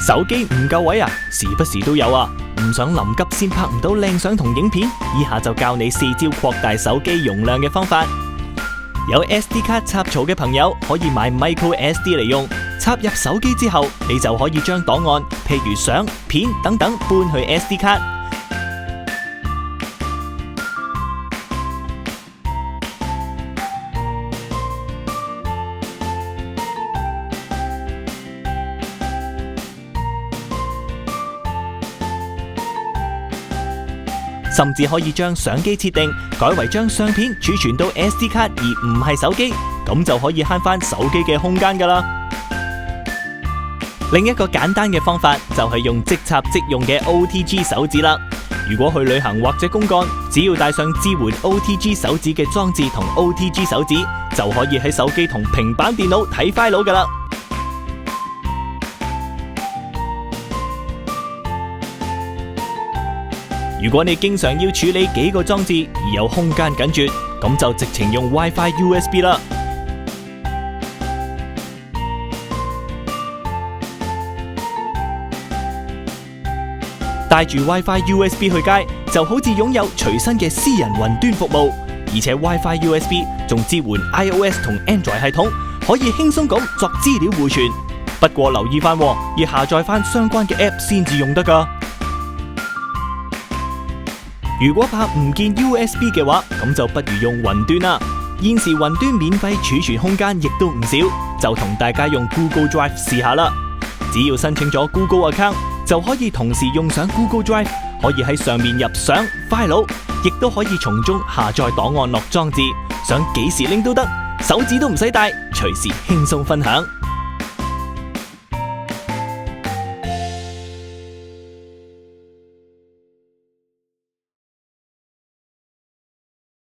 手機唔夠位啊，時不時都有啊。唔想臨急先拍唔到靚相同影片，以下就教你4招擴大手機容量嘅方法。有 SD 卡插槽嘅朋友可以買 Micro SD 嚟用，插入手機之後，你就可以將檔案，譬如相、片等等搬去 SD 卡。甚至可以將相機設定改為將相片儲存到 SD 卡，而唔係手機，咁就可以慳返手機嘅空間㗎喇。另一個簡單嘅方法就係用即插即用嘅 OTG 手指啦。如果去旅行或者公幹，只要帶上支援 OTG 手指嘅裝置同 OTG 手指，就可以喺手機同平板電腦睇 file 㗎喇。如果你經常要處理幾個裝置而有空間緊絀，咁就直情用 WiFi USB 啦。帶住 WiFi USB 去街，就好似擁有隨身嘅私人雲端服務，而且 WiFi USB 仲支援 iOS 同 Android 系統，可以輕鬆咁作資料互傳。不過留意返，要下載返相關嘅 App 先至用得㗎。如果怕唔見 USB 嘅話，咁就不如用雲端啦。現時雲端免費儲存空間亦都唔少，就同大家用 Google Drive 試下啦。只要申請咗 Google Account， 就可以同時用上 Google Drive， 可以喺上面入相、file， 亦都可以從中下載檔案落裝置，想幾時拎都得，手指都唔使帶，隨時輕鬆分享。